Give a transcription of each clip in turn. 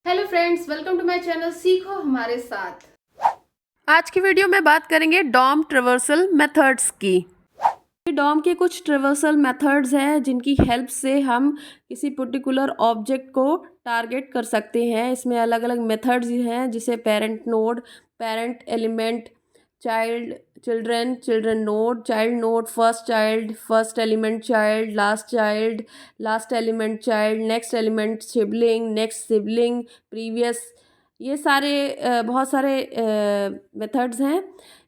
Hello friends, welcome to my channel सीखो हमारे साथ। आज की वीडियो में बात करेंगे डॉम ट्रेवर्सल मेथड्स की। डॉम के कुछ ट्रेवर्सल मेथड्स हैं जिनकी हेल्प से हम किसी पर्टिकुलर ऑब्जेक्ट को टारगेट कर सकते हैं। इसमें अलग अलग मेथड्स हैं, जैसे parent node, parent element, child children, children node, child node, first element child, last element child, next element sibling, next sibling, previous. ये सारे बहुत सारे मेथड्स हैं,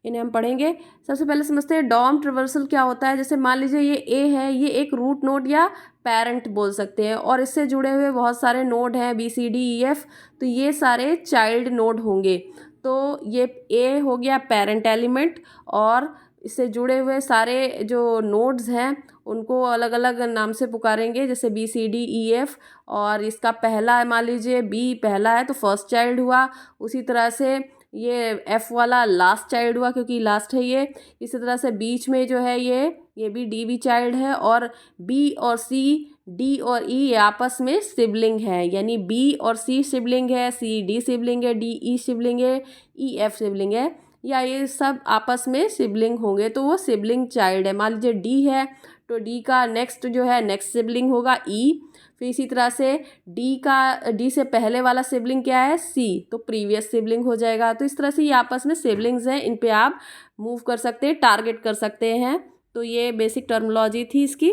इन्हें हम पढ़ेंगे। सबसे पहले समझते हैं डॉम ट्रेवर्सल क्या होता है। जैसे मान लीजिए ये ए है, ये एक रूट नोड या पेरेंट बोल सकते हैं, और इससे जुड़े हुए बहुत सारे नोड हैं, B C D E F, तो ये सारे चाइल्ड नोड होंगे। तो ये ए हो गया पेरेंट एलिमेंट, और इससे जुड़े हुए सारे जो नोड्स हैं उनको अलग अलग नाम से पुकारेंगे, जैसे B C D E F. और इसका पहला है, मान लीजिए बी पहला है तो फर्स्ट चाइल्ड हुआ। उसी तरह से ये एफ वाला लास्ट चाइल्ड हुआ क्योंकि लास्ट है ये। इसी तरह से बीच में जो है ये भी डी भी चाइल्ड है, और बी और सी, डी और ई ये आपस में सिबलिंग है, यानी बी और सी सिबलिंग है, सी डी सिबलिंग है, डी ई सिबलिंग है, ई एफ सिबलिंग है, या ये सब आपस में सिबलिंग होंगे तो वो सिबलिंग चाइल्ड है। मान लीजिए डी है तो डी का नेक्स्ट जो है नेक्स्ट सिबलिंग होगा ई। फिर इसी तरह से डी से पहले वाला सिबलिंग क्या है, सी, तो प्रीवियस सिबलिंग हो जाएगा। तो इस तरह से ये आपस में सिबलिंग्स हैं, इन पे आप मूव कर सकते हैं, टारगेट कर सकते हैं। तो ये बेसिक टर्मिनोलॉजी थी इसकी।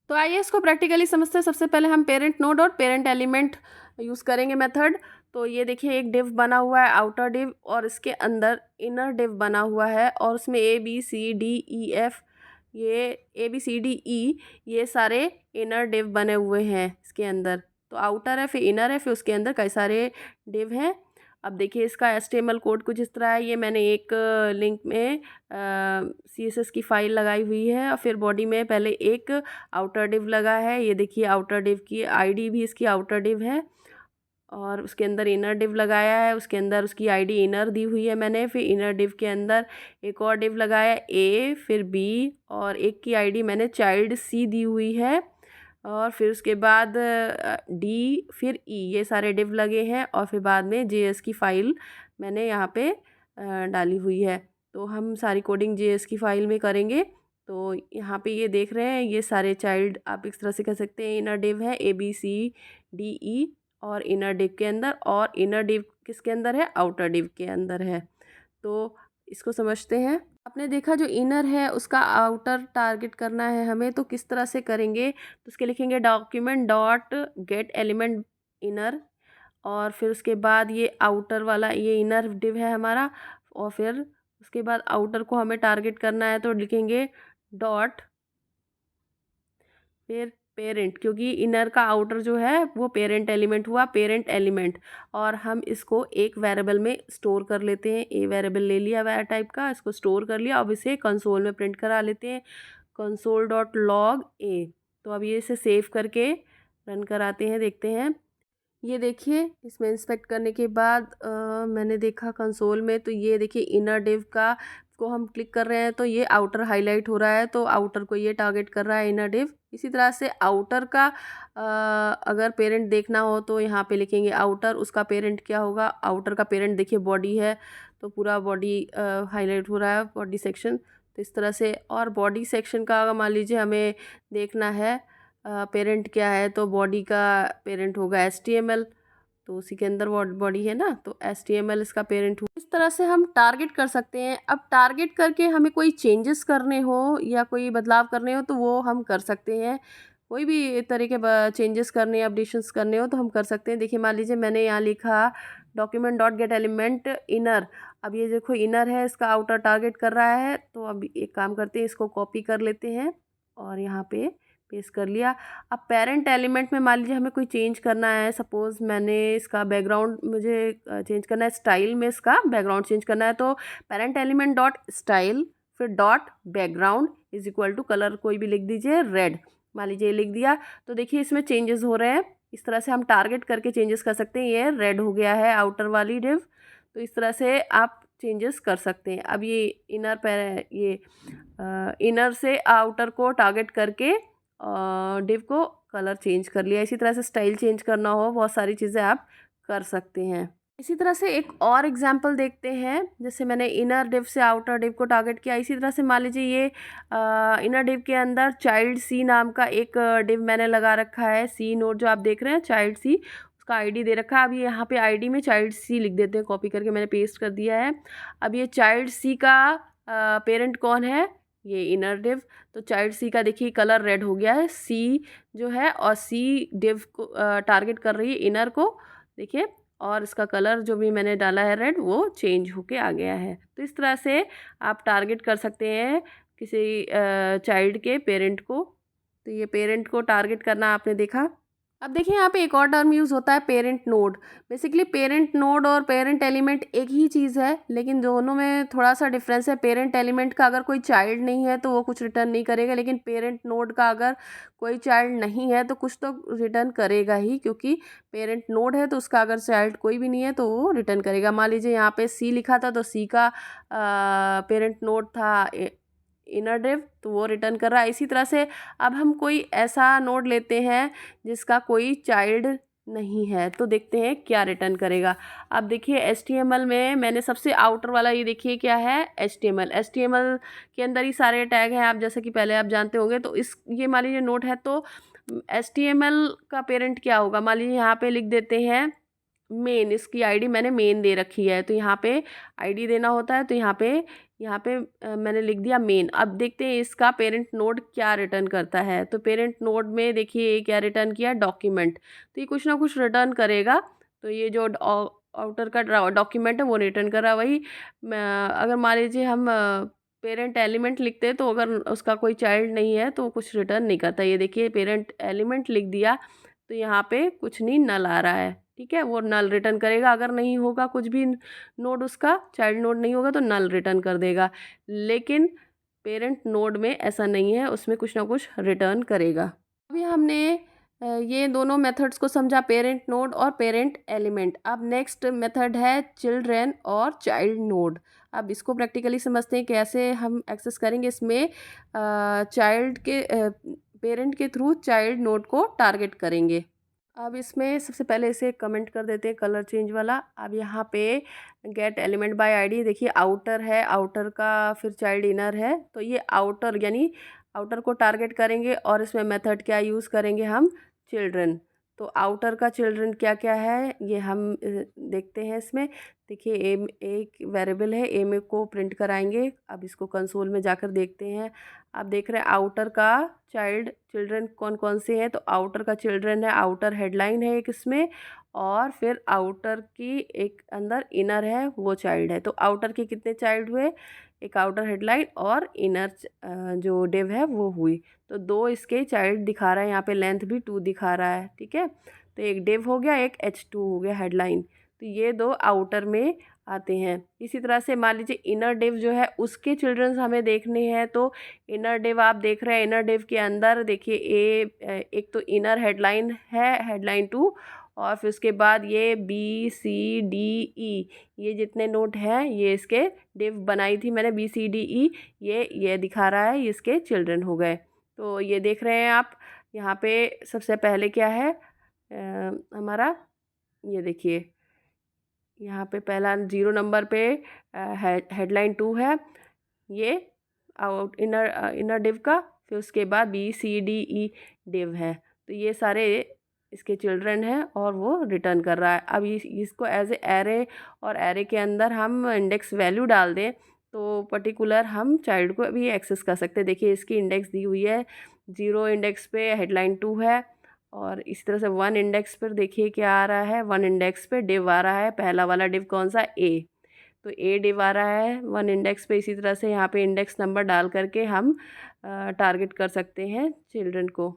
तो आइए इसको प्रैक्टिकली समझते हैं। सबसे पहले हम पेरेंट नोड और पेरेंट एलिमेंट यूज़ करेंगे मेथड। तो ये देखिए एक डिव बना हुआ है, आउटर डिव, और इसके अंदर इनर डिव बना हुआ है, और उसमें A B C D E F, ये ए बी सी डी ई, ये सारे इनर डिव बने हुए हैं इसके अंदर। तो आउटर है, फिर इनर है, फिर उसके अंदर कई सारे डिव हैं। अब देखिए इसका HTML कोड कुछ इस तरह है। ये मैंने एक लिंक में CSS की फाइल लगाई हुई है, और फिर बॉडी में पहले एक आउटर डिव लगा है। ये देखिए आउटर डिव की आईडी भी इसकी आउटर डिव है, और उसके अंदर इनर डिव लगाया है, उसके अंदर उसकी आईडी इनर दी हुई है मैंने। फिर इनर डिव के अंदर एक और डिव लगाया, ए, फिर बी, और एक की आईडी मैंने चाइल्ड सी दी हुई है। और फिर उसके बाद डी, फिर ई, ये सारे डिव लगे हैं, और फिर बाद में JS की फ़ाइल मैंने यहाँ पे डाली हुई है। तो हम सारी कोडिंग JS की फ़ाइल में करेंगे। तो यहाँ पे ये देख रहे हैं, ये सारे चाइल्ड आप इस तरह से कह सकते हैं। इनर डिव है ABCDE, और इनर डिव के अंदर, और इनर डिव किसके अंदर है, आउटर डिव के अंदर है। तो इसको समझते हैं। आपने देखा जो इनर है उसका आउटर टारगेट करना है हमें, तो किस तरह से करेंगे। तो उसके लिखेंगे document dot get element inner, और फिर उसके बाद ये आउटर वाला ये इनर डिव है हमारा, और फिर उसके बाद आउटर को हमें टारगेट करना है तो लिखेंगे डॉट, फिर पेरेंट, क्योंकि इनर का आउटर जो है वो पेरेंट एलिमेंट हुआ, पेरेंट एलिमेंट। और हम इसको एक वेरिएबल में स्टोर कर लेते हैं। ए वेरिएबल ले लिया वेर टाइप का, इसको स्टोर कर लिया। अब इसे कंसोल में प्रिंट करा लेते हैं, कंसोल डॉट लॉग ए। तो अब ये इसे सेव करके रन कराते हैं, देखते हैं। ये देखिए इसमें इंस्पेक्ट करने के बाद मैंने देखा कंसोल में, तो ये देखिए इनर डिव का को हम क्लिक कर रहे हैं तो ये आउटर हाईलाइट हो रहा है, तो आउटर को ये टारगेट कर रहा है इनर डिव। इसी तरह से आउटर का अगर पेरेंट देखना हो तो यहाँ पे लिखेंगे आउटर, उसका पेरेंट क्या होगा, आउटर का पेरेंट देखिए बॉडी है, तो पूरा बॉडी हाईलाइट हो रहा है, बॉडी सेक्शन। तो इस तरह से, और बॉडी सेक्शन का अगर मान लीजिए हमें देखना है पेरेंट क्या है, तो बॉडी का पेरेंट होगा HTML, तो उसी के अंदर बॉडी है ना, तो HTML इसका पेरेंट हुआ। इस तरह से हम टारगेट कर सकते हैं। अब टारगेट करके हमें कोई चेंजेस करने हो या कोई बदलाव करने हो तो वो हम कर सकते हैं। कोई भी तरह के चेंजेस करने या अपडेशंस करने हो तो हम कर सकते हैं। देखिए मान लीजिए मैंने यहाँ लिखा document dot get element inner. अब ये देखो इनर है, इसका आउटर टारगेट कर रहा है, तो अब एक काम करते हैं, इसको कॉपी कर लेते हैं और यहाँ पे पेस्ट कर लिया। अब पेरेंट एलिमेंट में मान लीजिए हमें कोई चेंज करना है, सपोज मैंने इसका बैकग्राउंड मुझे चेंज करना है, स्टाइल में इसका बैकग्राउंड चेंज करना है, तो पेरेंट एलिमेंट डॉट स्टाइल, फिर dot background is equal to colour कोई भी लिख दीजिए, रेड, मान लीजिए लिख दिया। तो देखिए इसमें चेंजेस हो रहे हैं। इस तरह से हम टारगेट करके चेंजेस कर सकते हैं। ये रेड हो गया है आउटर वाली डिव, तो इस तरह से आप चेंजेस कर सकते हैं। अब ये इनर से आउटर को टारगेट करके डिव को कलर चेंज कर लिया। इसी तरह से स्टाइल चेंज करना हो, बहुत सारी चीज़ें आप कर सकते हैं। इसी तरह से एक और एग्जांपल देखते हैं। जैसे मैंने इनर डिव से आउटर डिव को टारगेट किया, इसी तरह से मान लीजिए ये इनर डिव के अंदर चाइल्ड सी नाम का एक डिव मैंने लगा रखा है। सी नोड जो आप देख रहे हैं, चाइल्ड सी, उसका आईडी दे रखा है। अब ये यहाँ पे आईडी में चाइल्ड सी लिख देते हैं, कॉपी करके मैंने पेस्ट कर दिया है। अब ये चाइल्ड सी का पेरेंट कौन है, ये इनर डिव। तो चाइल्ड सी का देखिए कलर रेड हो गया है, सी जो है, और सी डिव को टारगेट कर रही है इनर को, देखिए, और इसका कलर जो भी मैंने डाला है रेड, वो चेंज होके आ गया है। तो इस तरह से आप टारगेट कर सकते हैं किसी चाइल्ड के पेरेंट को। तो ये पेरेंट को टारगेट करना आपने देखा। अब देखिए यहाँ पे एक और टर्म यूज़ होता है, parent node. Basically parent node और पेरेंट एलिमेंट एक ही चीज़ है, लेकिन दोनों में थोड़ा सा डिफरेंस है। पेरेंट एलिमेंट का अगर कोई चाइल्ड नहीं है तो वो कुछ रिटर्न नहीं करेगा, लेकिन पेरेंट नोड का अगर कोई चाइल्ड नहीं है तो कुछ तो रिटर्न करेगा ही, क्योंकि पेरेंट नोड है तो उसका अगर चाइल्ड कोई भी नहीं है तो वो रिटर्न करेगा। मान लीजिए यहाँ पे सी लिखा था, तो सी का पेरेंट नोड था इनर डिव, तो वो रिटर्न कर रहा है। इसी तरह से अब हम कोई ऐसा नोड लेते हैं जिसका कोई चाइल्ड नहीं है, तो देखते हैं क्या रिटर्न करेगा। अब देखिए HTML में मैंने सबसे आउटर वाला, ये देखिए क्या है, HTML के अंदर ही सारे टैग हैं, आप जैसे कि पहले आप जानते होंगे। तो इस ये मान लीजिए नोड है, तो HTML का पेरेंट क्या होगा, मान लीजिए यहाँ पे लिख देते हैं मेन। इसकी आईडी मैंने मेन दे रखी है, तो यहाँ पे आईडी देना होता है, तो यहाँ पे मैंने लिख दिया मेन। अब देखते हैं इसका पेरेंट नोड क्या रिटर्न करता है। तो पेरेंट नोड में देखिए क्या रिटर्न किया, डॉक्यूमेंट। तो ये कुछ ना कुछ रिटर्न करेगा। तो ये जो आउटर का डॉक्यूमेंट है वो रिटर्न कर रहा है। वही अगर मान लीजिए हम पेरेंट एलिमेंट लिखते हैं, तो अगर उसका कोई चाइल्ड नहीं है तो कुछ रिटर्न नहीं करता। ये देखिए पेरेंट एलिमेंट लिख दिया, तो यहाँ पे कुछ नहीं, नल आ रहा है, ठीक है, वो नल रिटर्न करेगा। अगर नहीं होगा कुछ भी नोड, उसका चाइल्ड नोड नहीं होगा तो नल रिटर्न कर देगा। लेकिन पेरेंट नोड में ऐसा नहीं है, उसमें कुछ ना कुछ रिटर्न करेगा। अभी हमने ये दोनों मेथड्स को समझा, पेरेंट नोड और पेरेंट एलिमेंट। अब नेक्स्ट मेथड है चिल्ड्रेन और चाइल्ड नोड। अब इसको प्रैक्टिकली समझते हैं कैसे हम एक्सेस करेंगे। इसमें चाइल्ड के पेरेंट के थ्रू चाइल्ड नोड को टारगेट करेंगे। अब इसमें सबसे पहले इसे कमेंट कर देते हैं, कलर चेंज वाला। अब यहाँ पे गेट एलिमेंट बाय आईडी, देखिए आउटर है, आउटर का फिर चाइल्ड इनर है, तो ये आउटर यानी आउटर को टारगेट करेंगे। और इसमें मेथड क्या यूज़ करेंगे हम, चिल्ड्रन। तो आउटर का चिल्ड्रन क्या क्या है ये हम देखते हैं। इसमें देखिए एम एक वेरिएबल है, एम को प्रिंट कराएंगे। अब इसको कंसोल में जाकर देखते हैं। आप देख रहे हैं आउटर का चिल्ड्रन कौन कौन से हैं। तो आउटर का चिल्ड्रन है, आउटर हेडलाइन है एक इसमें, और फिर आउटर की एक अंदर इनर है, वो चाइल्ड है। तो आउटर के कितने चाइल्ड हुए, एक आउटर हेडलाइन और इनर जो डिव है वो हुई। तो दो इसके चाइल्ड दिखा रहा है, यहाँ पे लेंथ भी 2 दिखा रहा है, ठीक है। तो एक डिव हो गया, एक H2 हो गया हेडलाइन। तो ये दो आउटर में आते हैं। इसी तरह से मान लीजिए इनर डिव जो है उसके चिल्ड्रंस हमें देखने हैं। तो इनर डिव आप देख रहे हैं, इनर डिव के अंदर देखिए एक तो इनर हेडलाइन है, हेडलाइन 2, और फिर उसके बाद ये BCDE, ये जितने नोट हैं ये इसके डिव बनाई थी मैंने, BCDE, ये दिखा रहा है, ये इसके चिल्ड्रन हो गए। तो ये देख रहे हैं आप, यहाँ पे सबसे पहले क्या है हमारा, ये देखिए यहाँ पे पहला 0 नंबर पे हेडलाइन 2 है, ये आउट इनर डिव का। फिर उसके बाद BCDE डिव है। तो ये सारे इसके चिल्ड्रन हैं और वो रिटर्न कर रहा है। अब इसको एज ए एरे, और एरे के अंदर हम इंडेक्स वैल्यू डाल दें तो पर्टिकुलर हम चाइल्ड को भी एक्सेस कर सकते हैं। देखिए इसकी इंडेक्स दी हुई है, 0 इंडेक्स पे हेडलाइन 2 है, और इस तरह से 1 इंडेक्स पर देखिए क्या आ रहा है, 1 इंडेक्स पे डिव आ रहा है। पहला वाला डिव कौन सा, A, तो A डिव आ रहा है 1 इंडेक्स पे। इसी तरह से यहाँ पे इंडेक्स नंबर डाल करके हम टारगेट कर सकते हैं चिल्ड्रन को।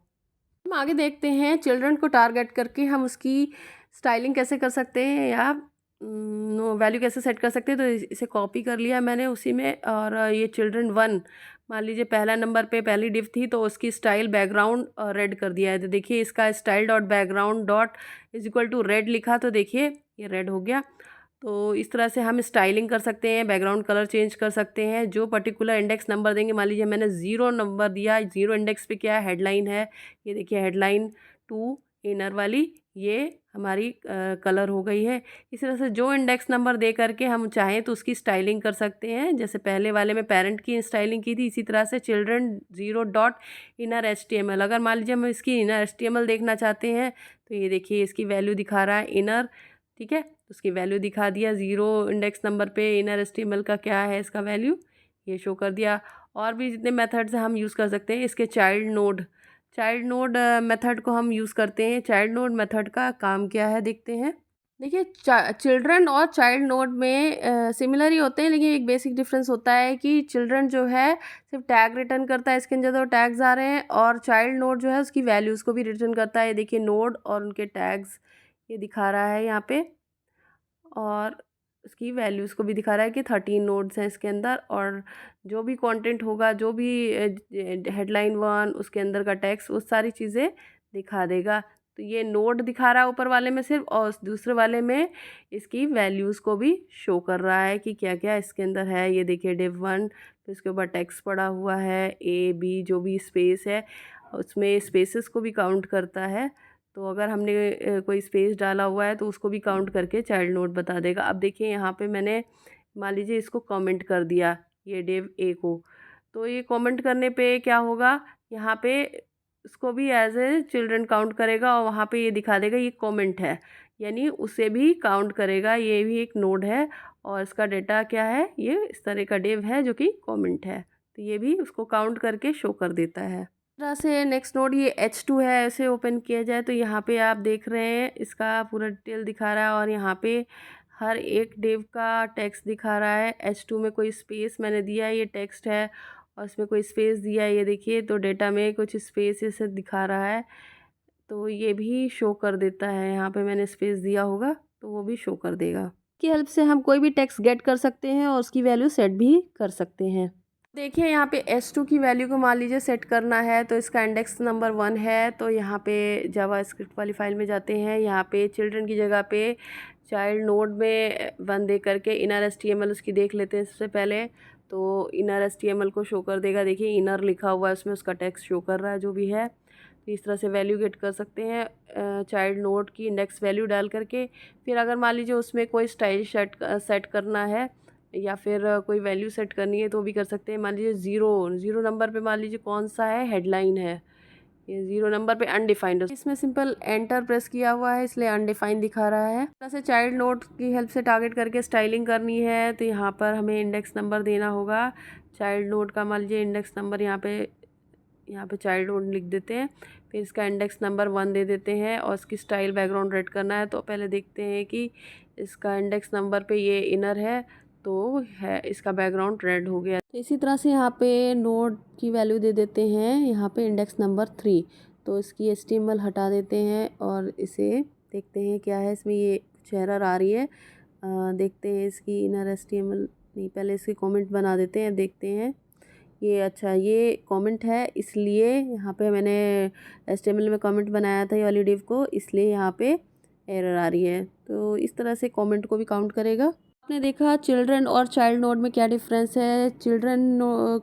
हम आगे देखते हैं चिल्ड्रन को टारगेट करके हम उसकी स्टाइलिंग कैसे कर सकते हैं या वैल्यू कैसे सेट कर सकते हैं। तो इसे कॉपी कर लिया मैंने उसी में, और ये चिल्ड्रन 1 मान लीजिए पहला नंबर पे पहली डिव थी, तो उसकी स्टाइल बैकग्राउंड रेड कर दिया है। तो देखिए इसका style dot background dot is equal to red लिखा, तो देखिए ये रेड हो गया। तो इस तरह से हम स्टाइलिंग कर सकते हैं, बैकग्राउंड कलर चेंज कर सकते हैं। जो पर्टिकुलर इंडेक्स नंबर देंगे, मान लीजिए मैंने 0 नंबर दिया, 0 इंडेक्स पे क्या है, हेडलाइन है, ये देखिए हेडलाइन 2 इनर वाली, ये हमारी कलर हो गई है। इस तरह से जो इंडेक्स नंबर दे करके हम चाहें तो उसकी स्टाइलिंग कर सकते हैं। जैसे पहले वाले में पेरेंट की स्टाइलिंग की थी, इसी तरह से चिल्ड्रन 0 डॉट इनर HTML, अगर मान लीजिए हम इसकी इनर HTML देखना चाहते हैं तो ये देखिए इसकी वैल्यू दिखा रहा है इनर, ठीक है, तो उसकी वैल्यू दिखा दिया 0 इंडेक्स नंबर पे इनर HTML का क्या है, इसका वैल्यू ये शो कर दिया। और भी जितने मेथड्स हैं हम यूज़ कर सकते हैं। इसके चाइल्ड नोड मेथड को हम यूज़ करते हैं। चाइल्ड नोड मेथड का काम क्या है देखते हैं। देखिए चिल्ड्रन और चाइल्ड नोड में सिमिलर ही होते हैं, लेकिन एक बेसिक डिफरेंस होता है कि चिल्ड्रन जो है सिर्फ टैग रिटर्न करता है, इसके अंदर तो टैग्स आ रहे हैं, और चाइल्ड नोड जो है उसकी वैल्यूज़ को भी रिटर्न करता है। ये देखिए नोड और उनके टैग्स ये दिखा रहा है यहाँ पे, और उसकी वैल्यूज़ को भी दिखा रहा है कि 13 नोड्स हैं इसके अंदर, और जो भी कंटेंट होगा, जो भी हेडलाइन 1 उसके अंदर का टेक्स्ट, वो सारी चीज़ें दिखा देगा। तो ये नोड दिखा रहा है ऊपर वाले में सिर्फ, और दूसरे वाले में इसकी वैल्यूज़ को भी शो कर रहा है कि क्या क्या इसके अंदर है। ये देखिए div 1, तो इसके ऊपर टेक्स्ट पड़ा हुआ है, A B जो भी स्पेस है उसमें स्पेसेस को भी काउंट करता है। तो अगर हमने कोई स्पेस डाला हुआ है तो उसको भी काउंट करके चाइल्ड नोड बता देगा। अब देखिए यहाँ पे मैंने मान लीजिए इसको कमेंट कर दिया, ये div A को, तो ये कमेंट करने पे क्या होगा, यहाँ पे उसको भी एज ए चिल्ड्रन काउंट करेगा, और वहाँ पे ये दिखा देगा ये कमेंट है, यानी उसे भी काउंट करेगा। ये भी एक नोड है और इसका डेटा क्या है, ये इस तरह का div है जो कि कमेंट है, तो ये भी उसको काउंट करके शो कर देता है। इस तरह से नेक्स्ट नोड ये H2 है, इसे ओपन किया जाए तो यहाँ पे आप देख रहे हैं इसका पूरा डिटेल दिखा रहा है, और यहाँ पे हर एक div का टेक्स्ट दिखा रहा है। H2 में कोई स्पेस मैंने दिया है, ये टेक्स्ट है, और इसमें कोई स्पेस दिया है, ये देखिए, तो डेटा में कुछ स्पेस इसे दिखा रहा है, तो ये भी शो कर देता है। यहाँ पे मैंने स्पेस दिया होगा तो वो भी शो कर देगा। की हेल्प से हम कोई भी टेक्स्ट गेट कर सकते हैं और उसकी वैल्यू सेट भी कर सकते हैं। देखिए यहाँ पे S2 की वैल्यू को मान लीजिए सेट करना है, तो इसका इंडेक्स नंबर 1 है, तो यहाँ पे जावास्क्रिप्ट वाली फाइल में जाते हैं। यहाँ पे चिल्ड्रन की जगह पे चाइल्ड नोड में 1 दे करके इनर HTML उसकी देख लेते हैं सबसे पहले, तो इनर HTML को शो कर देगा। देखिए इनर लिखा हुआ है, उसमें उसका टेक्स्ट शो कर रहा है जो भी है। तो इस तरह से वैल्यू गेट कर सकते हैं चाइल्ड नोड की इंडेक्स वैल्यू डाल करके। फिर अगर मान लीजिए उसमें कोई स्टाइल सेट करना है या फिर कोई वैल्यू सेट करनी है तो भी कर सकते हैं। मान लीजिए 0 नंबर पे मान लीजिए कौन सा है, हेडलाइन है, ये 0 नंबर पे अनडिफाइंड है, इसमें सिंपल एंटर प्रेस किया हुआ है इसलिए अनडिफाइंड दिखा रहा है। जैसे चाइल्ड नोड की हेल्प से टारगेट करके स्टाइलिंग करनी है तो यहाँ पर हमें इंडेक्स नंबर देना होगा चाइल्ड नोड का। मान लीजिए इंडेक्स नंबर यहाँ पे चाइल्ड नोड लिख देते हैं, फिर इसका इंडेक्स नंबर 1 दे देते हैं, और इसकी स्टाइल बैकग्राउंड रेड करना है। तो पहले देखते हैं कि इसका इंडेक्स नंबर पे ये इनर है, तो है इसका बैकग्राउंड रेड हो गया। तो इसी तरह से यहाँ पे नोड की वैल्यू दे देते हैं, यहाँ पे इंडेक्स नंबर 3, तो इसकी HTML हटा देते हैं और इसे देखते हैं क्या है इसमें, ये कुछ एरर आ रही है। देखते हैं इसकी इनर HTML, नहीं पहले इसके कमेंट बना देते हैं, देखते हैं ये, अच्छा ये कमेंट है, इसलिए यहाँ पे मैंने HTML में कमेंट बनाया था ये वाली div को, इसलिए यहाँ पे एरर आ रही है। तो इस तरह से कमेंट को भी काउंट करेगा। आपने देखा चिल्ड्रन और चाइल्ड नोड में क्या डिफरेंस है। चिल्ड्रन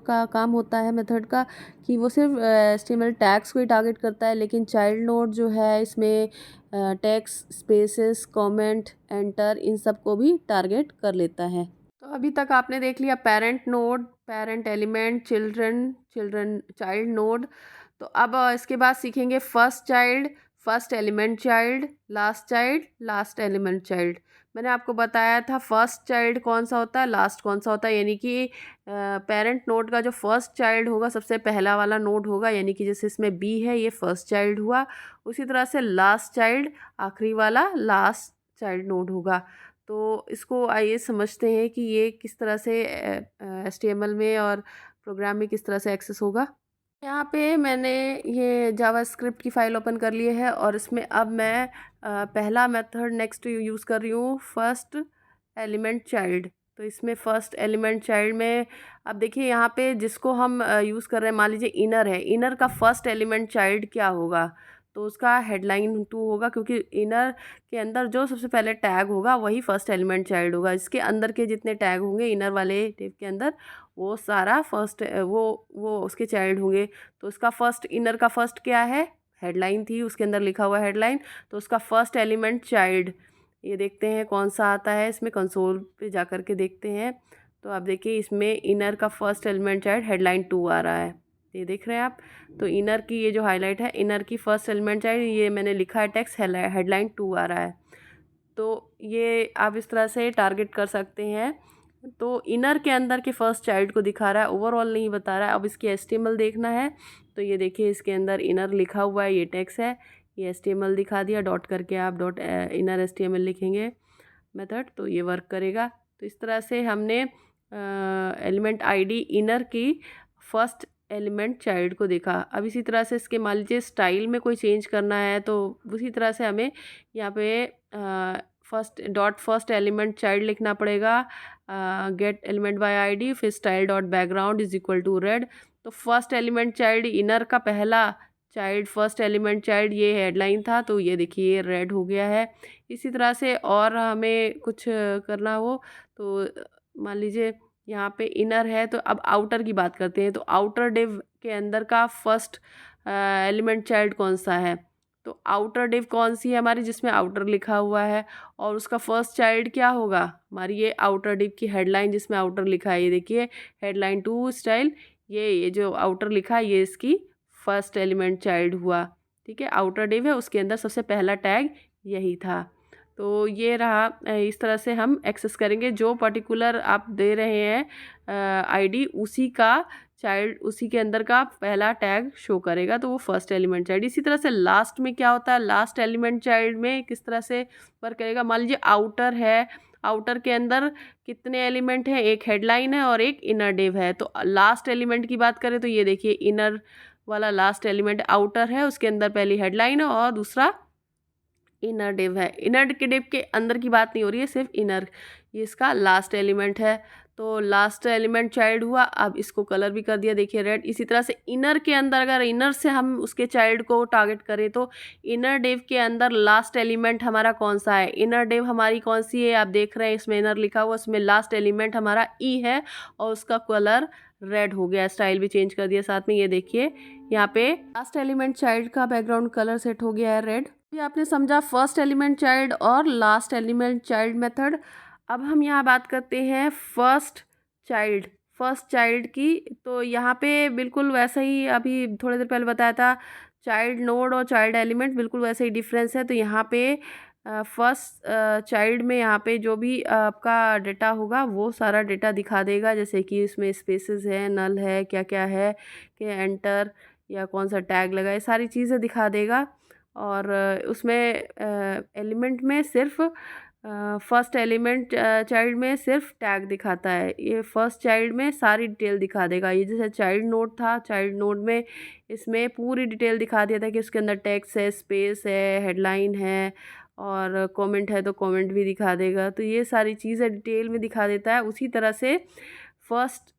का काम होता है मेथड का कि वो सिर्फ HTML टैग्स को ही टारगेट करता है, लेकिन चाइल्ड नोड जो है इसमें टेक्स्ट, स्पेसेस, कमेंट, एंटर, इन सब को भी टारगेट कर लेता है। तो अभी तक आपने देख लिया parent node, parent element, child node. तो अब इसके बाद सीखेंगे first child, first element child, last element child. मैंने आपको बताया था फर्स्ट चाइल्ड कौन सा होता है, लास्ट कौन सा होता है, यानी कि पेरेंट नोड का जो फर्स्ट चाइल्ड होगा सबसे पहला वाला नोड होगा, यानी कि जैसे इसमें B है ये फर्स्ट चाइल्ड हुआ, उसी तरह से लास्ट चाइल्ड आखिरी वाला लास्ट चाइल्ड नोड होगा। तो इसको आइए समझते हैं कि ये किस तरह से HTML में और प्रोग्राम में किस तरह से एक्सेस होगा। यहाँ पे मैंने ये जावास्क्रिप्ट की फ़ाइल ओपन कर ली है और इसमें अब मैं पहला मेथड नेक्स्ट यूज़ कर रही हूँ, फर्स्ट एलिमेंट चाइल्ड। तो इसमें फर्स्ट एलिमेंट चाइल्ड में अब देखिए यहाँ पे जिसको हम यूज़ कर रहे हैं, मान लीजिए इनर है, इनर का फर्स्ट एलिमेंट चाइल्ड क्या होगा, तो उसका हेडलाइन 2 होगा, क्योंकि इनर के अंदर जो सबसे पहले टैग होगा वही फर्स्ट एलिमेंट चाइल्ड होगा। इसके अंदर के जितने टैग होंगे इनर वाले टेप के अंदर, वो सारा फर्स्ट वो उसके चाइल्ड होंगे। तो उसका फर्स्ट, इनर का फर्स्ट क्या है, हेडलाइन थी, उसके अंदर लिखा हुआ हेडलाइन, तो उसका फर्स्ट एलिमेंट चाइल्ड, ये देखते हैं कौन सा आता है इसमें, कंसोल पे जा कर के देखते हैं। तो आप देखिए इसमें इनर का फर्स्ट एलिमेंट चाइल्ड हेडलाइन 2 आ रहा है, ये देख रहे हैं आप। तो इनर की ये जो हाईलाइट है, इनर की फर्स्ट एलिमेंट चाइल्ड, ये मैंने लिखा है टेक्स्ट हेडलाइन 2 आ रहा है। तो ये आप इस तरह से टारगेट कर सकते हैं। तो इनर के अंदर के फर्स्ट चाइल्ड को दिखा रहा है, ओवरऑल नहीं बता रहा है। अब इसकी एचटीएमएल देखना है, तो ये देखिए इसके अंदर इनर लिखा हुआ है, ये टेक्स्ट है, ये एचटीएमएल दिखा दिया, डॉट करके आप डॉट इनर एचटीएमएल लिखेंगे मेथड, तो ये वर्क करेगा। तो इस तरह से हमने एलिमेंट आईडी इनर की फर्स्ट एलिमेंट चाइल्ड को देखा। अब इसी तरह से इसके मान लीजिए स्टाइल में कोई चेंज करना है, तो उसी तरह से हमें यहाँ पे फर्स्ट एलिमेंट चाइल्ड लिखना पड़ेगा, गेट एलिमेंट बाय आईडी, फिर style dot background is equal to red. तो फर्स्ट एलिमेंट चाइल्ड इनर का पहला चाइल्ड, फर्स्ट एलिमेंट चाइल्ड ये हेडलाइन था, तो ये देखिए रेड हो गया है। इसी तरह से और हमें कुछ करना हो तो मान लीजिए यहाँ पे इनर है, तो अब आउटर की बात करते हैं। तो आउटर डिव के अंदर का फर्स्ट एलिमेंट चाइल्ड कौन सा है, तो आउटर डिव कौन सी है हमारी, जिसमें आउटर लिखा हुआ है, और उसका फर्स्ट चाइल्ड क्या होगा हमारी, ये आउटर डिव की हेडलाइन जिसमें आउटर लिखा है, ये देखिए हेडलाइन 2 स्टाइल, ये जो आउटर लिखा है ये इसकी फर्स्ट एलिमेंट चाइल्ड हुआ। ठीक है, आउटर डिव है, उसके अंदर सबसे पहला टैग यही था। तो ये रहा, इस तरह से हम एक्सेस करेंगे, जो पर्टिकुलर आप दे रहे हैं आईडी, उसी का चाइल्ड, उसी के अंदर का पहला टैग शो करेगा, तो वो फर्स्ट एलिमेंट चाइल्ड। इसी तरह से लास्ट में क्या होता है, लास्ट एलिमेंट चाइल्ड में किस तरह से वर्क करेगा, मान लीजिए आउटर है, आउटर के अंदर कितने एलिमेंट हैं, एक हेडलाइन है और एक इनर डिव है। तो लास्ट एलिमेंट की बात करें तो ये देखिए इनर वाला लास्ट एलिमेंट आउटर है, उसके अंदर पहली हेडलाइन है और दूसरा इनर डिव है। इनर के डिव के अंदर की बात नहीं हो रही है, सिर्फ इनर, ये इसका लास्ट एलिमेंट है। तो लास्ट एलिमेंट चाइल्ड हुआ, अब इसको कलर भी कर दिया, देखिए रेड। इसी तरह से इनर के अंदर, अगर इनर से हम उसके चाइल्ड को टारगेट करें तो इनर डिव के अंदर लास्ट एलिमेंट हमारा कौन सा है, इनर डिव हमारी कौन सी है, आप देख रहे हैं इसमें इनर लिखा हुआ, उसमें लास्ट एलिमेंट हमारा ई है और उसका कलर रेड हो गया, स्टाइल भी चेंज कर दिया साथ में। ये देखिए यहाँ पे लास्ट एलिमेंट चाइल्ड का बैकग्राउंड कलर सेट हो गया है रेड। ये आपने समझा फर्स्ट एलिमेंट चाइल्ड और लास्ट एलिमेंट चाइल्ड मेथड। अब हम यहाँ बात करते हैं फर्स्ट चाइल्ड की। तो यहाँ पे बिल्कुल वैसा ही अभी थोड़ी देर पहले बताया था, चाइल्ड नोड और चाइल्ड एलिमेंट बिल्कुल वैसे ही डिफरेंस है। तो यहाँ पे फर्स्ट चाइल्ड में यहाँ पे जो भी आपका डेटा होगा वो सारा डेटा दिखा देगा, जैसे कि इसमें स्पेसेस है, नल है, क्या क्या है, कि एंटर या कौन सा टैग लगा, ये सारी चीज़ें दिखा देगा। और उसमें एलिमेंट में सिर्फ फर्स्ट एलिमेंट चाइल्ड में सिर्फ टैग दिखाता है, ये फर्स्ट चाइल्ड में सारी डिटेल दिखा देगा। ये जैसे चाइल्ड नोड था, चाइल्ड नोड में इसमें पूरी डिटेल दिखा दिया था कि उसके अंदर टेक्स्ट है, स्पेस है, हेडलाइन है और कमेंट है तो कमेंट भी दिखा देगा। तो ये सारी चीज़ें डिटेल में दिखा देता है। उसी तरह से फर्स्ट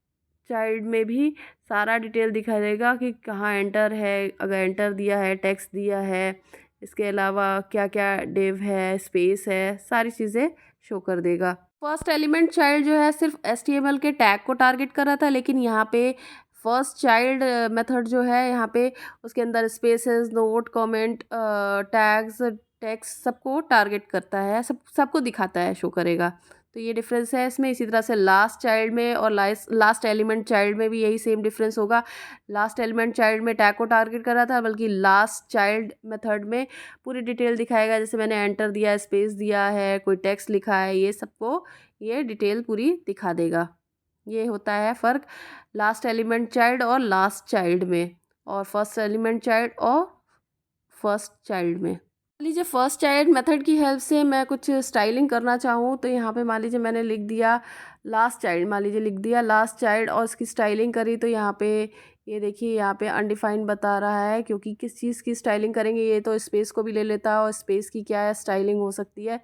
चाइल्ड में भी सारा डिटेल दिखा देगा कि कहाँ एंटर है, अगर एंटर दिया है, टेक्स्ट दिया है, इसके अलावा क्या क्या डिव है, स्पेस है, सारी चीज़ें शो कर देगा। फर्स्ट एलिमेंट चाइल्ड जो है सिर्फ HTML के टैग को टारगेट कर रहा था, लेकिन यहाँ पे फर्स्ट चाइल्ड मेथड जो है यहाँ पे उसके अंदर spaces, note, comment, tags, text सबको टारगेट करता है, सबको दिखाता है, शो करेगा। तो ये डिफरेंस है इसमें। इसी तरह से लास्ट चाइल्ड में और लास्ट एलिमेंट चाइल्ड में भी यही सेम डिफरेंस होगा। लास्ट एलिमेंट चाइल्ड में टैग को टारगेट कर रहा था, बल्कि लास्ट चाइल्ड मेथड में पूरी डिटेल दिखाएगा, जैसे मैंने एंटर दिया है, स्पेस दिया है, कोई टेक्स्ट लिखा है, ये सबको ये डिटेल पूरी दिखा देगा। ये होता है फ़र्क लास्ट एलिमेंट चाइल्ड और लास्ट चाइल्ड में, और फर्स्ट एलिमेंट चाइल्ड और फर्स्ट चाइल्ड में। मान लीजिए फर्स्ट चाइल्ड मेथड की हेल्प से मैं कुछ स्टाइलिंग करना चाहूँ, तो यहाँ पे मान लीजिए मैंने लिख दिया लास्ट चाइल्ड, मान लीजिए लिख दिया लास्ट चाइल्ड और इसकी स्टाइलिंग करी, तो यहाँ पे ये देखिए यहाँ पे अनडिफाइंड बता रहा है, क्योंकि किस चीज़ की स्टाइलिंग करेंगे, ये तो स्पेस को भी ले लेता है और स्पेस की क्या है स्टाइलिंग हो सकती है।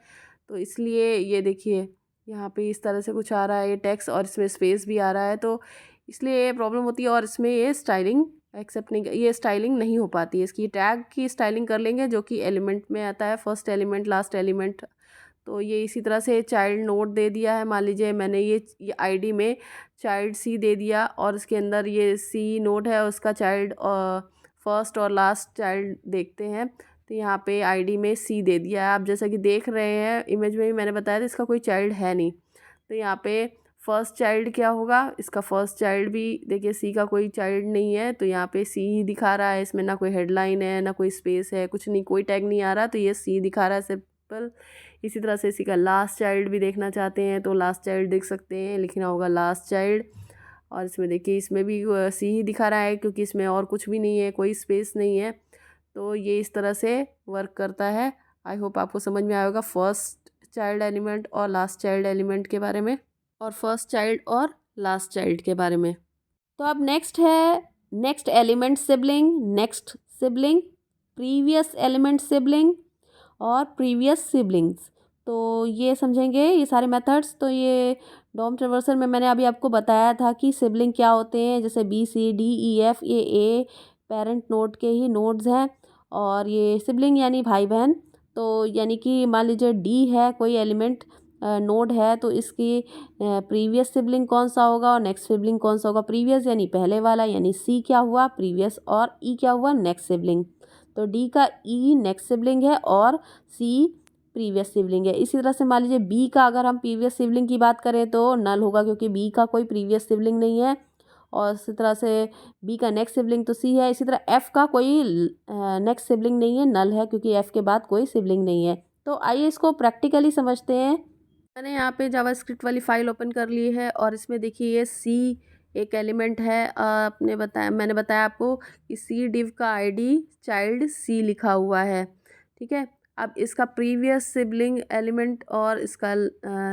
तो इसलिए ये देखिए यहाँ पे इस तरह से कुछ आ रहा है, ये टेक्स्ट और इसमें स्पेस भी आ रहा है, तो इसलिए ये प्रॉब्लम होती है और इसमें ये स्टाइलिंग एक्सेप्ट नहीं, ये स्टाइलिंग नहीं हो पाती है इसकी। टैग की स्टाइलिंग कर लेंगे जो कि एलिमेंट में आता है, फर्स्ट एलिमेंट, लास्ट एलिमेंट। तो ये इसी तरह से चाइल्ड नोट दे दिया है। मान लीजिए मैंने ये आईडी में चाइल्ड सी दे दिया और इसके अंदर ये सी नोट है, उसका चाइल्ड फर्स्ट और लास्ट चाइल्ड देखते हैं। तो यहाँ पे आईडी में सी दे दिया है। आप जैसा कि देख रहे हैं इमेज में भी मैंने बताया था इसका कोई चाइल्ड है नहीं। तो यहाँ पे फर्स्ट चाइल्ड क्या होगा, इसका फर्स्ट चाइल्ड भी देखिए सी का कोई चाइल्ड नहीं है, तो यहाँ पे सी ही दिखा रहा है। इसमें ना कोई हेडलाइन है ना कोई स्पेस है, कुछ नहीं, कोई टैग नहीं आ रहा, तो ये सी दिखा रहा है सिंपल। इसी तरह से इसी का लास्ट चाइल्ड भी देखना चाहते हैं तो लास्ट चाइल्ड देख सकते हैं, लिखना होगा लास्ट चाइल्ड। और इसमें देखिए इसमें भी सी ही दिखा रहा है क्योंकि इसमें और कुछ भी नहीं है, कोई स्पेस नहीं है। तो ये इस तरह से वर्क करता है। आई होप आपको समझ में आएगा फर्स्ट चाइल्ड एलिमेंट और लास्ट चाइल्ड एलिमेंट के बारे में, और फर्स्ट चाइल्ड और लास्ट चाइल्ड के बारे में। तो अब नेक्स्ट है next element sibling, next sibling, previous element sibling और प्रीवियस सिबलिंग्स। तो ये समझेंगे ये सारे मेथड्स। तो ये डॉम ट्रावर्सल में मैंने अभी आपको बताया था कि सिबलिंग क्या होते हैं, जैसे B C D E F, ये ए पेरेंट नोड के ही नोड्स हैं, और ये सिबलिंग यानी भाई बहन। तो यानी कि मान लीजिए डी है कोई एलिमेंट नोड है, तो इसकी प्रीवियस सिबलिंग कौन सा होगा और नेक्स्ट सिबलिंग कौन सा होगा। प्रीवियस यानी पहले वाला, यानी सी क्या हुआ प्रीवियस, और ई क्या हुआ नेक्स्ट सिबलिंग। तो डी का ई नेक्स्ट सिबलिंग है और सी प्रीवियस सिबलिंग है। इसी तरह से मान लीजिए बी का अगर हम प्रीवियस सिबलिंग की बात करें तो नल होगा क्योंकि बी का कोई प्रीवियस सिबलिंग नहीं है। और इसी तरह से बी का नेक्स्ट सिबलिंग तो सी है। इसी तरह एफ़ का कोई नेक्स्ट सिबलिंग नहीं है, नल है क्योंकि एफ़ के बाद कोई सिबलिंग नहीं है। तो आइए इसको प्रैक्टिकली समझते हैं। मैंने यहाँ पे जावास्क्रिप्ट वाली फाइल ओपन कर ली है और इसमें देखिए ये सी एक एलिमेंट है। मैंने बताया आपको कि सी डिव का आईडी चाइल्ड सी लिखा हुआ है, ठीक है। अब इसका प्रीवियस सिबलिंग एलिमेंट और इसका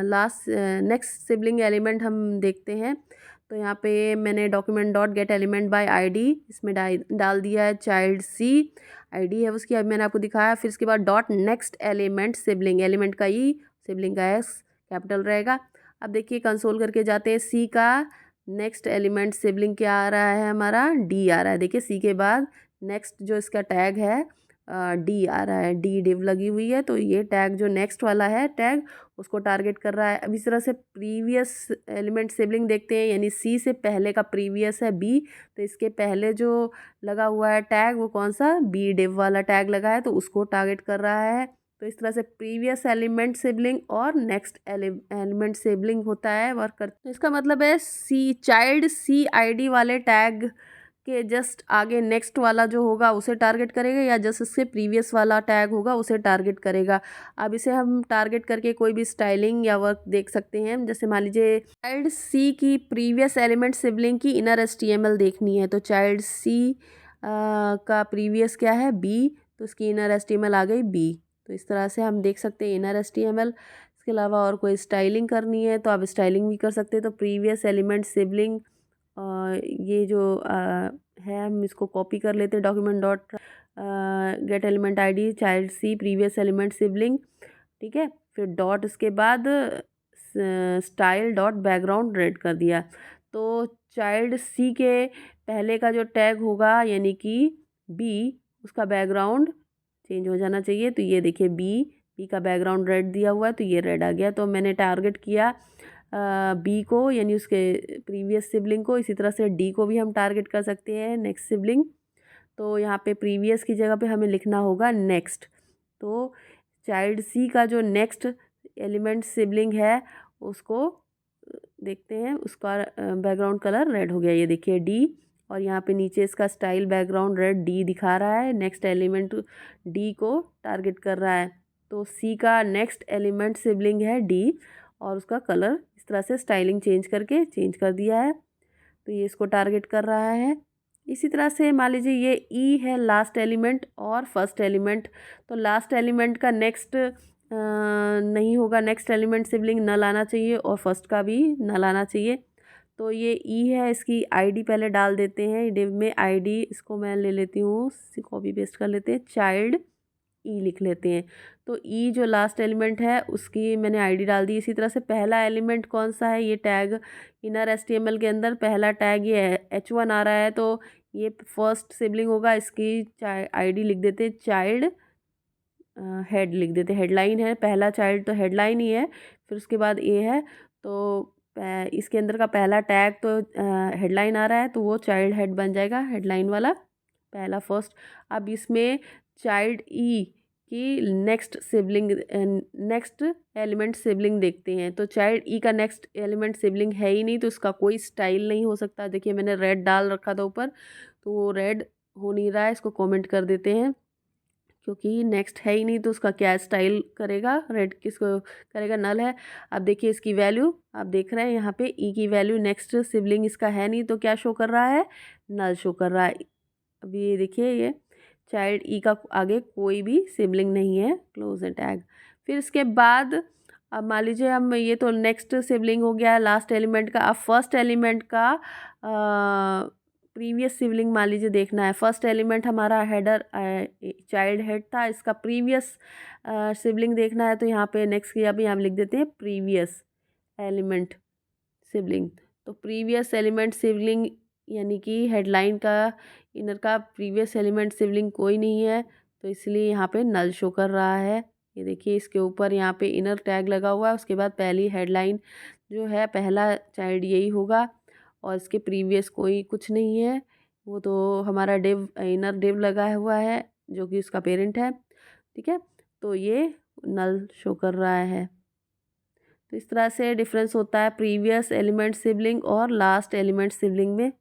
लास्ट नेक्स्ट सिबलिंग एलिमेंट हम देखते हैं। तो यहाँ पे मैंने document dot get element by ID इसमें डाल दिया है चाइल्ड सी, आईडी है उसकी, अभी मैंने आपको दिखाया। फिर इसके बाद dot next element sibling, element का ई सिबलिंग का एस कैपिटल रहेगा। अब देखिए कंसोल करके जाते हैं, सी का नेक्स्ट एलिमेंट सिबलिंग क्या आ रहा है हमारा, डी आ रहा है। देखिए सी के बाद नेक्स्ट जो इसका टैग है डी आ रहा है, डी डिव लगी हुई है, तो ये टैग जो नेक्स्ट वाला है टैग उसको टारगेट कर रहा है। अब इस तरह से प्रीवियस एलिमेंट सिबलिंग देखते हैं, यानी सी से पहले का प्रीवियस है बी, तो इसके पहले जो लगा हुआ है टैग वो कौन सा, बी डिव वाला टैग लगा है, तो उसको टारगेट कर रहा है। तो इस तरह से प्रीवियस एलिमेंट सिबलिंग और नेक्स्ट एलिमेंट सिबलिंग होता है वर्क कर। तो इसका मतलब है सी चाइल्ड सी आईडी वाले टैग के जस्ट आगे नेक्स्ट वाला जो होगा उसे टारगेट करेगा, या जस्ट इससे प्रीवियस वाला टैग होगा उसे टारगेट करेगा। अब इसे हम टारगेट करके कोई भी स्टाइलिंग या वर्क देख सकते हैं। जैसे मान लीजिए चाइल्ड सी की प्रीवियस एलिमेंट सिबलिंग की इनर एचटीएमएल देखनी है, तो चाइल्ड सी का प्रीवियस क्या है बी, तो उसकी इनर एचटीएमएल आ गई बी। तो इस तरह से हम देख सकते हैं इनर एचटीएमएल। इसके अलावा और कोई स्टाइलिंग करनी है तो आप स्टाइलिंग भी कर सकते हैं। तो प्रीवियस एलिमेंट सिबलिंग ये जो है हम इसको कॉपी कर लेते हैं, document dot get element ID child C previous element sibling, ठीक है। फिर डॉट इसके बाद स्टाइल डॉट बैकग्राउंड रेड कर दिया। तो चाइल्ड सी के पहले का जो टैग होगा यानी कि बी, उसका बैकग्राउंड चेंज हो जाना चाहिए। तो ये देखिए बी का बैकग्राउंड रेड दिया हुआ है, तो ये रेड आ गया। तो मैंने टारगेट किया बी को यानी उसके प्रीवियस सिबलिंग को। इसी तरह से डी को भी हम टारगेट कर सकते हैं नेक्स्ट सिबलिंग। तो यहाँ पे प्रीवियस की जगह पे हमें लिखना होगा नेक्स्ट। तो चाइल्ड सी का जो नेक्स्ट एलिमेंट सिबलिंग है उसको देखते हैं, उसका बैकग्राउंड कलर रेड हो गया, ये देखिए डी। और यहाँ पे नीचे इसका स्टाइल बैकग्राउंड रेड डी दिखा रहा है, नेक्स्ट एलिमेंट डी को टारगेट कर रहा है। तो सी का नेक्स्ट एलिमेंट सिबलिंग है डी और उसका कलर इस तरह से स्टाइलिंग चेंज करके चेंज कर दिया है, तो ये इसको टारगेट कर रहा है। इसी तरह से मान लीजिए ये ई है लास्ट एलिमेंट और फर्स्ट एलिमेंट, तो लास्ट एलिमेंट का नेक्स्ट नहीं होगा, नेक्स्ट एलिमेंट सिबलिंग नल आना चाहिए और फर्स्ट का भी नल आना चाहिए। तो ये ई है, इसकी आईडी पहले डाल देते हैं डिव में, आईडी इसको मैं ले लेती हूँ, कॉपी पेस्ट कर लेते हैं, चाइल्ड ई लिख लेते हैं। तो ई जो लास्ट एलिमेंट है उसकी मैंने आईडी डाल दी। इसी तरह से पहला एलिमेंट कौन सा है, ये टैग इनर एचटीएमएल के अंदर पहला टैग ये H1 आ रहा है, तो ये फर्स्ट सिबलिंग होगा, इसकी आईडी लिख देते हैं चाइल्ड, हेड लिख देते हैं, हेडलाइन है, पहला चाइल्ड तो हेडलाइन ही है, फिर उसके बाद ए है, तो इसके अंदर का पहला टैग तो हेडलाइन आ रहा है तो वो चाइल्ड हेड बन जाएगा, हेडलाइन वाला पहला फर्स्ट। अब इसमें चाइल्ड ई की next sibling, next element sibling देखते हैं। तो चाइल्ड ई का नेक्स्ट एलिमेंट सिबलिंग है ही नहीं, तो इसका कोई स्टाइल नहीं हो सकता। देखिए मैंने रेड डाल रखा था ऊपर, तो वो रेड हो नहीं रहा है, इसको कमेंट कर देते हैं, क्योंकि नेक्स्ट है ही नहीं तो उसका क्या स्टाइल करेगा, रेड किसको करेगा, नल है। अब देखिए इसकी वैल्यू आप देख रहे हैं यहाँ पे ई की वैल्यू, नेक्स्ट सिबलिंग इसका है नहीं तो क्या शो कर रहा है, नल शो कर रहा है। अब ये देखिए ये चाइल्ड ई का आगे कोई भी सिबलिंग नहीं है, क्लोज है टैग। फिर इसके बाद अब मान लीजिए हम, ये तो नेक्स्ट सिबलिंग हो गया लास्ट एलिमेंट का। अब फर्स्ट एलिमेंट का प्रीवियस सिबलिंग मान लीजिए देखना है। फर्स्ट एलिमेंट हमारा हेडर चाइल्ड हेड था, इसका प्रीवियस सिबलिंग देखना है, तो यहाँ पे नेक्स्ट किया भी हम लिख देते हैं प्रीवियस एलिमेंट सिबलिंग। तो प्रीवियस एलिमेंट सिबलिंग यानी कि हेडलाइन का इनर का प्रीवियस एलिमेंट सिबलिंग कोई नहीं है, तो इसलिए यहाँ पे नल शो कर रहा है। ये देखिए इसके ऊपर यहाँ पे इनर टैग लगा हुआ है, उसके बाद पहली हेडलाइन जो है पहला चाइल्ड यही होगा, और इसके प्रीवियस कोई कुछ नहीं है, वो तो हमारा डिव इनर डिव लगा हुआ है जो कि उसका पेरेंट है, ठीक है। तो ये नल शो कर रहा है। तो इस तरह से डिफरेंस होता है प्रीवियस एलिमेंट सिबलिंग और लास्ट एलिमेंट सिबलिंग में।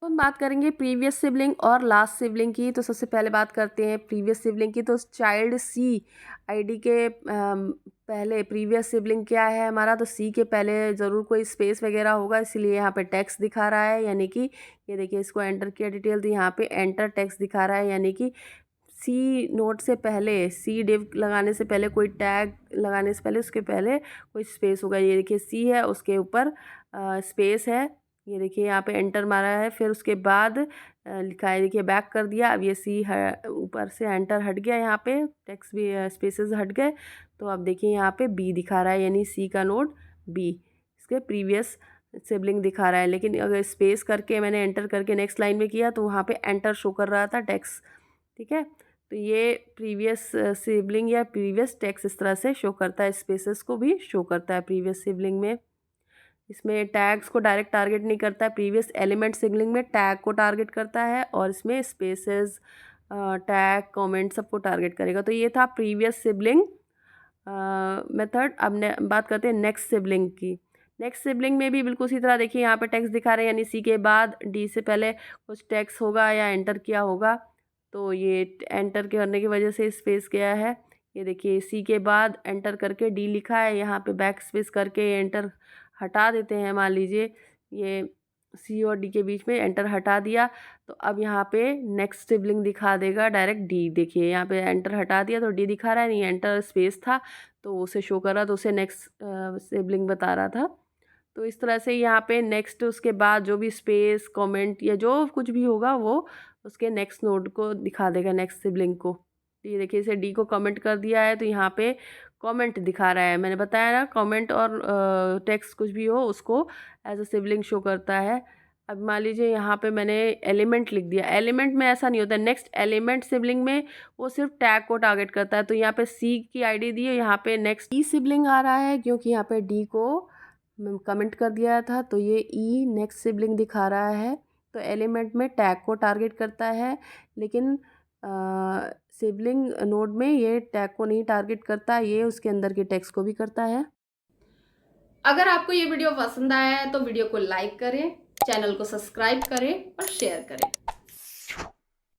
तो हम बात करेंगे प्रीवियस सिबलिंग और लास्ट सिबलिंग की। तो सबसे पहले बात करते हैं प्रीवियस सिबलिंग की। तो चाइल्ड सी आईडी के पहले प्रीवियस सिबलिंग क्या है हमारा, तो सी के पहले ज़रूर कोई स्पेस वगैरह होगा, इसलिए यहाँ पे टेक्स्ट दिखा रहा है, यानी कि ये देखिए इसको एंटर किया डिटेल, तो यहाँ पे एंटर टेक्स्ट दिखा रहा है, यानी कि सी नोट से पहले, सी डिव लगाने से पहले, कोई टैग लगाने से पहले उसके पहले कोई स्पेस होगा। ये देखिए सी है, उसके ऊपर स्पेस है, ये देखिए यहाँ पे एंटर मारा है, फिर उसके बाद लिखा है, देखिए बैक कर दिया। अब ये सी ऊपर से एंटर हट गया, यहाँ पे टेक्स्ट भी स्पेसेस हट गए, तो अब देखिए यहाँ पे बी दिखा रहा है, यानी सी का नोड बी इसके प्रीवियस सिबलिंग दिखा रहा है। लेकिन अगर स्पेस करके मैंने एंटर करके नेक्स्ट लाइन में किया तो वहाँ पे एंटर शो कर रहा था टेक्स्ट, ठीक है। तो ये प्रीवियस सिबलिंग या प्रीवियस टेक्स्ट इस तरह से शो करता है, स्पेसेस को भी शो करता है प्रीवियस सिबलिंग में। इसमें टैग्स को डायरेक्ट टारगेट नहीं करता है, प्रीवियस एलिमेंट सिबलिंग में टैग को टारगेट करता है, और इसमें स्पेसेस टैग कमेंट सबको टारगेट करेगा। तो ये था प्रीवियस सिबलिंग मेथड। अब बात करते हैं नेक्स्ट सिबलिंग की। नेक्स्ट सिबलिंग में भी बिल्कुल उसी तरह देखिए यहाँ पे टेक्स्ट दिखा रहे हैं, यानी सी के बाद डी से पहले कुछ टेक्स्ट होगा या एंटर किया होगा, तो ये एंटर करने की वजह से स्पेस गया है। ये देखिए सी के बाद एंटर करके डी लिखा है, यहाँ पे बैक स्पेस करके एंटर हटा देते हैं। मान लीजिए ये सी और डी के बीच में एंटर हटा दिया, तो अब यहाँ पे नेक्स्ट सिबलिंग दिखा देगा डायरेक्ट डी। देखिए यहाँ पे एंटर हटा दिया तो डी दिखा रहा है, नहीं एंटर स्पेस था तो उसे शो कर रहा, तो उसे नेक्स्ट सिबलिंग बता रहा था। तो इस तरह से यहाँ पे नेक्स्ट उसके बाद जो भी स्पेस कमेंट या जो कुछ भी होगा वो उसके नेक्स्ट नोड को दिखा देगा, नेक्स्ट सिबलिंग को। तो ये देखिए इसे डी को कमेंट कर दिया है, तो यहाँ पे कमेंट दिखा रहा है। मैंने बताया ना कमेंट और टेक्स्ट कुछ भी हो उसको एज अ सिबलिंग शो करता है। अब मान लीजिए यहाँ पे मैंने एलिमेंट लिख दिया, एलिमेंट में ऐसा नहीं होता, नेक्स्ट एलिमेंट सिबलिंग में वो सिर्फ टैग को टारगेट करता है। तो यहाँ पे सी की आईडी दी है, यहाँ पे नेक्स्ट ई सिबलिंग आ रहा है क्योंकि यहाँ पे डी को कमेंट कर दिया था, तो ये ई नेक्स्ट सिबलिंग दिखा रहा है। तो एलिमेंट में टैग को टारगेट करता है, लेकिन सिबलिंग नोड में ये टैग को नहीं टारगेट करता, ये उसके अंदर के टेक्स्ट को भी करता है। अगर आपको ये वीडियो पसंद आया है तो वीडियो को लाइक करें, चैनल को सब्सक्राइब करें और शेयर करें।